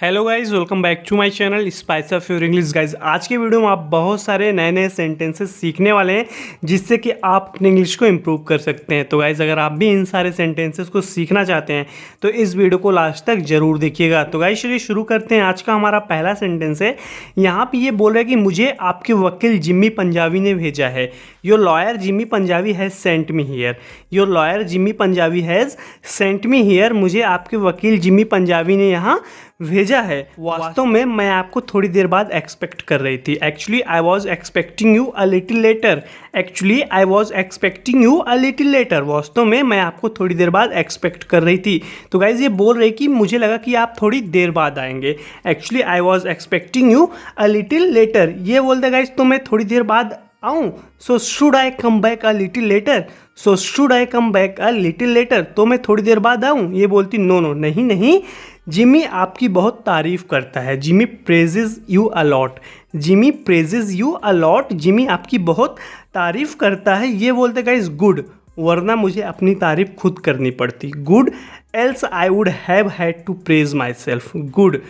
Hello guys, welcome back to my channel spice of your English. Guys आज के video में आप बहुत सारे नए नए सेंटेंसेस सीखने वाले हैं जिससे कि आप अपने इंग्लिश को इम्प्रूव कर सकते हैं। तो गाइज अगर आप भी इन सारे सेंटेंसेस को सीखना चाहते हैं तो इस वीडियो को लास्ट तक जरूर देखिएगा। तो गाइज चलिए शुरू करते हैं। आज का हमारा पहला सेंटेंस है, यहाँ पे ये बोल रहा है कि मुझे आपके वकील जिम्मी पंजाबी ने भेजा है। Your lawyer Jimmy Punjabi has sent me here. Your lawyer Jimmy Punjabi has sent me here. मुझे आपके वकील जिम्मी पंजाबी ने यहाँ भेजा है। वास्तव में मैं आपको थोड़ी देर बाद एक्सपेक्ट कर रही थी। Actually I was expecting you a little letter. Actually I was expecting you a little letter. वास्तव में मैं आपको थोड़ी देर बाद एक्सपेक्ट कर रही थी। तो गाइज ये बोल रही कि मुझे लगा कि आप थोड़ी देर बाद आएंगे। Actually I was expecting you a little letter. ये बोलते गाइज तो मैं थोड़ी देर बाद आऊँ। So should I come back a little letter. So should I come back a little letter. तो मैं थोड़ी देर बाद आऊँ। ये बोलती नो नो, नहीं नहीं, जिमी आपकी बहुत तारीफ करता है। Jimmy praises you a lot. Jimmy praises you a lot. Jimmy आपकी बहुत तारीफ करता है। ये बोलते गाइस गुड, वरना मुझे अपनी तारीफ खुद करनी पड़ती। Good else I would have had to praise myself. Good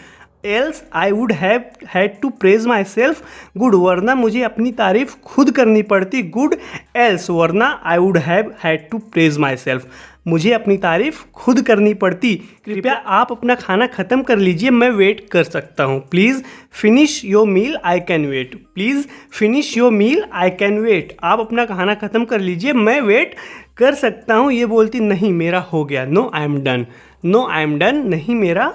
else I would have had to praise myself. Good वरना मुझे अपनी तारीफ खुद करनी पड़ती। गुड एल्स वरना I would have had to praise myself. मुझे अपनी तारीफ खुद करनी पड़ती। कृपया आप अपना खाना ख़त्म कर लीजिए, मैं वेट कर सकता हूँ। Please finish your meal, I can wait. Please finish your meal, I can wait. आप अपना खाना ख़त्म कर लीजिए, मैं वेट कर सकता हूँ। ये बोलती नहीं मेरा हो गया। No I am done. No I am done. नहीं मेरा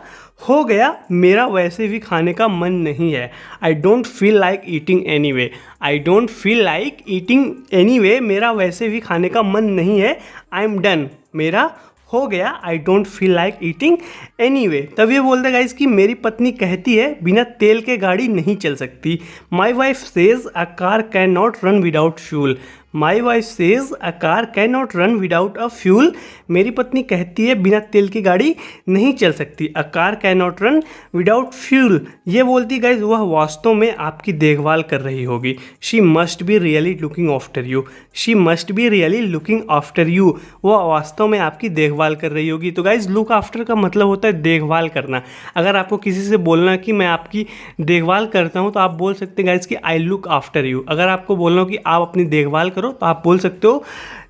हो गया, मेरा वैसे भी खाने का मन नहीं है। I don't feel like eating any way. I don't feel like eating any way. मेरा वैसे भी खाने का मन नहीं है। आई एम डन। मेरा हो गया। I don't feel like eating any way. तब ये बोलते गाइस कि मेरी पत्नी कहती है बिना तेल के गाड़ी नहीं चल सकती। My wife says a car can not run without fuel. My wife says a car can not run without a fuel. मेरी पत्नी कहती है बिना तेल की गाड़ी नहीं चल सकती। A car can not run without fuel. ये बोलती गाइज वह वास्तव में आपकी देखभाल कर रही होगी। She must be really looking after you. She must be really looking after you. वह वास्तव में आपकी देखभाल कर रही होगी। तो गाइज लुक आफ्टर का मतलब होता है देखभाल करना। अगर आपको किसी से बोलना कि मैं आपकी देखभाल करता हूँ तो आप बोल सकते हैं गाइज कि आई लुक आफ्टर यू। अगर आपको बोलना हो कि आप अपनी देखभाल करो तो आप बोल सकते हो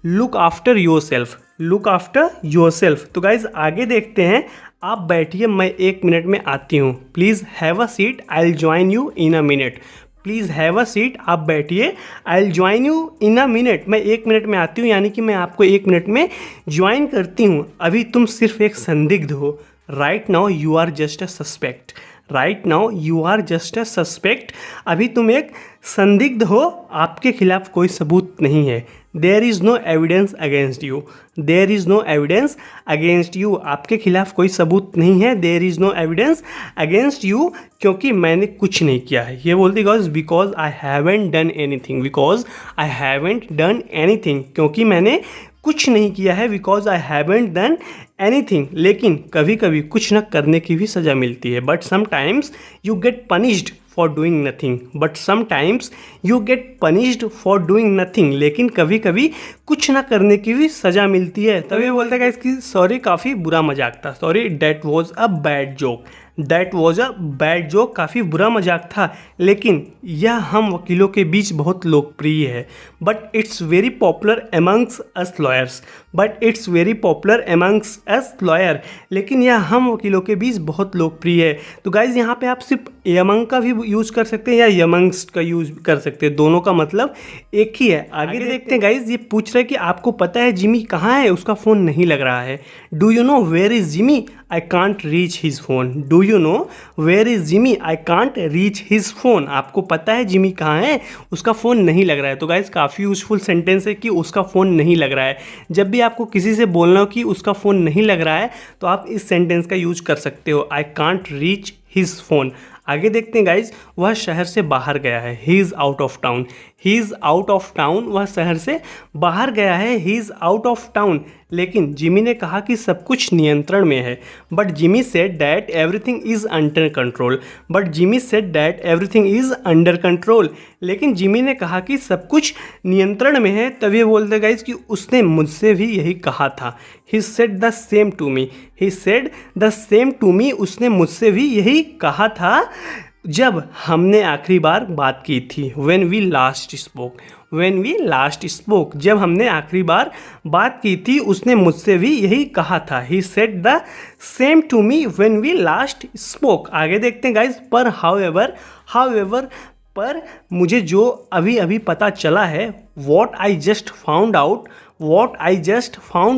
look after your self. Look after your self. तो गाइज आगे देखते हैं। आप बैठिए, मैं 1 मिनट में आती हूँ। Please have a seat, I will join you in a minute. Please have a seat, आप बैठिए, I will join you in a minute. मैं 1 मिनट में आती हूँ, यानी कि मैं आपको 1 मिनट में ज्वाइन करती हूँ। अभी तुम सिर्फ एक संदिग्ध हो। Right now you are just a suspect. Right now you are just a suspect. अभी तुम एक संदिग्ध हो, आपके खिलाफ कोई सबूत नहीं है। There is no evidence against you. There is no evidence against you. आपके खिलाफ कोई सबूत नहीं है। There is no evidence against you, क्योंकि मैंने कुछ नहीं किया है। ये बोलती because I haven't done anything. Because I haven't done anything, क्योंकि मैंने कुछ नहीं किया है। Because I haven't done anything. लेकिन कभी कभी कुछ न करने की भी सज़ा मिलती है। But sometimes you get punished for doing nothing. But sometimes you get punished for doing nothing. लेकिन कभी कभी कुछ ना करने की भी सज़ा मिलती है। तभी बोलते हैं इसकी सॉरी काफ़ी बुरा मजाक था। Sorry that was a bad joke. That was a bad joke. काफ़ी बुरा मजाक था, लेकिन यह हम वकीलों के बीच बहुत लोकप्रिय है। But it's very popular amongst us lawyers. But it's very popular amongst us lawyer. लेकिन यह हम वकीलों के बीच बहुत लोकप्रिय है। तो गाइज यहाँ पे आप सिर्फ एमंग का भी यूज़ कर सकते हैं या यमंग्स का यूज़ कर सकते हैं। दोनों का मतलब एक ही है। आगे देखते हैं गाइज। ये पूछ रहे हैं कि आपको पता है जिमी कहाँ है, उसका फ़ोन नहीं लग रहा है। Do you know where is Jimmy, I can't reach his phone. Do you know where is Jimmy, I can't reach his phone. आपको पता है जिमी कहाँ है, उसका फ़ोन नहीं लग रहा है। तो गाइज काफ़ी यूजफुल सेंटेंस है कि उसका फ़ोन नहीं लग रहा है। जब भी आपको किसी से बोलना हो कि उसका फ़ोन नहीं लग रहा है तो आप इस सेंटेंस का यूज कर सकते हो। आई कांट रीच हिज फ़ोन। आगे देखते हैं गाइज, वह शहर से बाहर गया है, he is out of town. He is out of town, वह शहर से बाहर गया है, he is out of town. लेकिन जिमी ने कहा कि सब कुछ नियंत्रण में है। But Jimmy said that everything is under control. But Jimmy said that everything is under control. लेकिन जिमी ने कहा कि सब कुछ नियंत्रण में है। तभी बोलते गाइज कि उसने मुझसे भी यही कहा था। He said the same to me. He said the same to me, उसने मुझसे भी यही कहा था जब हमने आखिरी बार बात की थी। When we last spoke, when we last spoke, जब हमने आखिरी बार बात की थी उसने मुझसे भी यही कहा था। He said the same to me when we last spoke। आगे देखते हैं गाइज, पर however, पर मुझे जो अभी अभी पता चला है, what I just found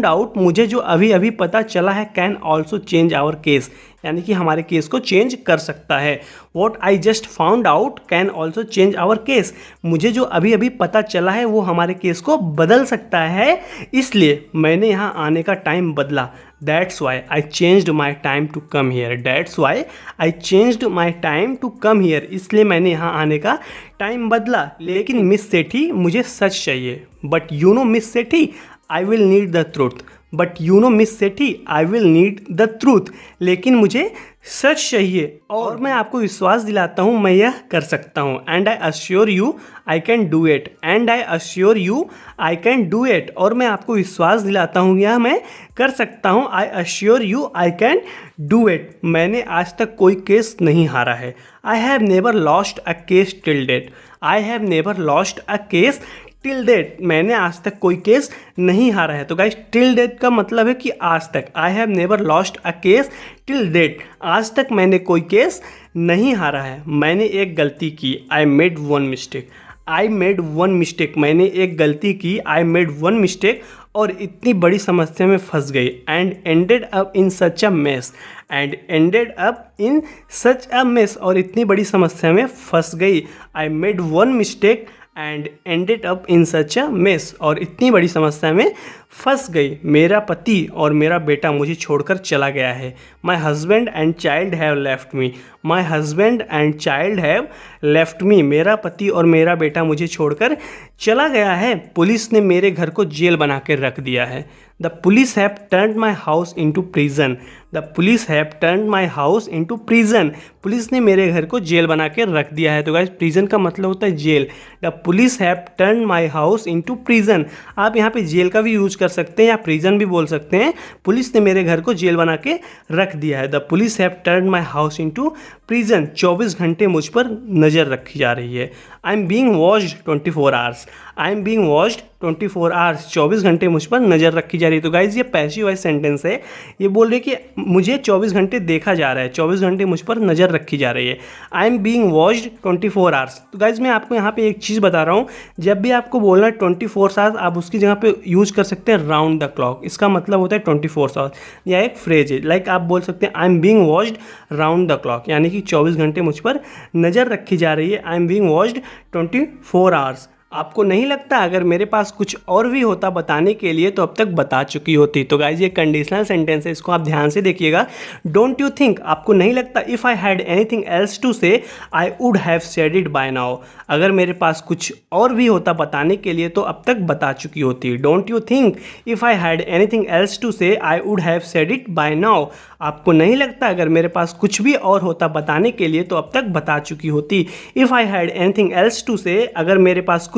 out, मुझे जो अभी अभी पता चला है, can also change our case, यानी कि हमारे केस को चेंज कर सकता है। What I just found out can also change our case, मुझे जो अभी अभी पता चला है वो हमारे केस को बदल सकता है, इसलिए मैंने यहाँ आने का टाइम बदला। That's why I changed my time to come here. That's why I changed my time to come here, इसलिए मैंने यहाँ आने का टाइम बदला। लेकिन मिस सेठी, मुझे सच चाहिए। But you know miss Sethi, I will need the truth. But you know miss Sethi, I will need the truth, लेकिन मुझे सच चाहिए और मैं आपको विश्वास दिलाता हूँ मैं यह कर सकता हूँ। And I assure you I can do it. And I assure you I can do it, और मैं आपको विश्वास दिलाता हूँ यह मैं कर सकता हूँ। I assure you I can do it. मैंने आज तक कोई केस नहीं हारा है। I have never lost a case till date. I have never lost a case till date, मैंने आज तक कोई केस नहीं हारा है। तो गाइस टिल डेट का मतलब है कि आज तक। I have never lost a case till date, आज तक मैंने कोई केस नहीं हारा है। मैंने एक गलती की, I made one mistake. I made one mistake, मैंने एक गलती की, आई मेड वन मिस्टेक, और इतनी बड़ी समस्या में फंस गई। And ended up in such a mess. And ended up in such a mess, और इतनी बड़ी समस्या में फंस गई। I made one mistake and ended up in such a mess, और इतनी बड़ी समस्या में फंस गई। मेरा पति और मेरा बेटा मुझे छोड़कर चला गया है। My husband and child have left me. My husband and child have left me, मेरा पति और मेरा बेटा मुझे छोड़कर चला गया है। पुलिस ने मेरे घर को जेल बना के रख दिया है। The police have turned my house into prison. The police have turned my house into prison, police ने मेरे घर को जेल बना के रख दिया है। तो गाइस प्रिजन का मतलब होता है jail. The police have turned my house into prison, आप यहाँ पे जेल का भी यूज कर सकते हैं या प्रिजन भी बोल सकते हैं। पुलिस ने मेरे घर को जेल बना के रख दिया है। The police have turned my house into prison, 24 घंटे मुझ पर नज़र रखी जा रही है। I am being watched 24 hours. I am being watched 24 hours, 24 घंटे मुझ पर नज़र रखी जा रही है। तो गाइज ये पैसिव वॉइस सेंटेंस है। ये बोल रहे कि मुझे 24 घंटे देखा जा रहा है, 24 घंटे मुझ पर नज़र रखी जा रही है। I am being watched 24 hours. तो गाइज मैं आपको यहाँ पे एक चीज़ बता रहा हूँ, जब भी आपको बोलना है 24 आवर्स, आप उसकी जगह पे यूज़ कर सकते हैं राउंड द क्लॉक। इसका मतलब होता है 24 आवर्स, या एक फ्रेज है। लाइक आप बोल सकते हैं I am being watched round the clock, यानी कि 24 घंटे मुझ पर नज़र रखी जा रही है। I am being watched 24 hours. आपको नहीं लगता अगर मेरे पास कुछ और भी होता बताने के लिए तो अब तक बता चुकी होती। तो गाइज ये कंडीशनल सेंटेंस है, इसको आप ध्यान से देखिएगा। डोंट यू थिंक, आपको नहीं लगता, if I had anything else to say I would have said it by now, अगर मेरे पास कुछ और भी होता बताने के लिए तो अब तक बता चुकी होती। Don't you think if I had anything else to say I would have said it by now, आपको नहीं लगता अगर मेरे पास कुछ भी और होता बताने के लिए तो अब तक बता चुकी होती। If I had anything else to say, अगर मेरे पास कुछ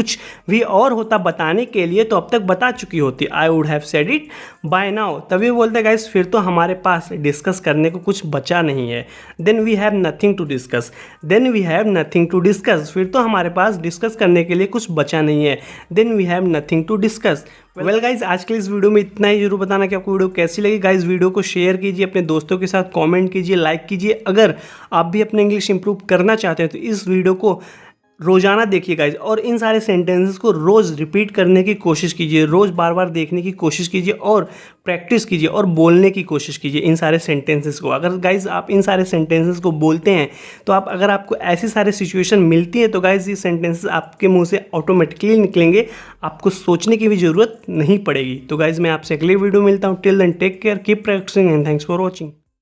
भी और होता बताने के लिए तो अब तक बता चुकी होती। आई would have said it by now. तभी बोलते गाइस फिर तो हमारे पास डिस्कस करने को कुछ बचा नहीं है। Then we have nothing to discuss. Then we have nothing to discuss, फिर तो हमारे पास डिस्कस करने के लिए कुछ बचा नहीं है। Then we have nothing to discuss. Well guys आज के इस वीडियो में इतना ही। जरूर बताना कि आपको वीडियो कैसी लगी। गाइज वीडियो को शेयर कीजिए, अपने दोस्तों के साथ कमेंट कीजिए, लाइक कीजिए। अगर आप भी अपने इंग्लिश इंप्रूव करना चाहते हैं तो इस वीडियो को रोज़ाना देखिए गाइज, और इन सारे सेंटेंसेस को रोज़ रिपीट करने की कोशिश कीजिए, रोज़ बार बार देखने की कोशिश कीजिए और प्रैक्टिस कीजिए और बोलने की कोशिश कीजिए इन सारे सेंटेंसेस को। अगर गाइज आप इन सारे सेंटेंसेस को बोलते हैं तो आप, अगर आपको ऐसी सारे सिचुएशन मिलती है तो गाइज ये सेंटेंसेस आपके मुंह से ऑटोमेटिकली निकलेंगे, आपको सोचने की भी ज़रूरत नहीं पड़ेगी। तो गाइज मैं आपसे अगले वीडियो मिलता हूँ। Till then take care, keep practising and thanks for watching.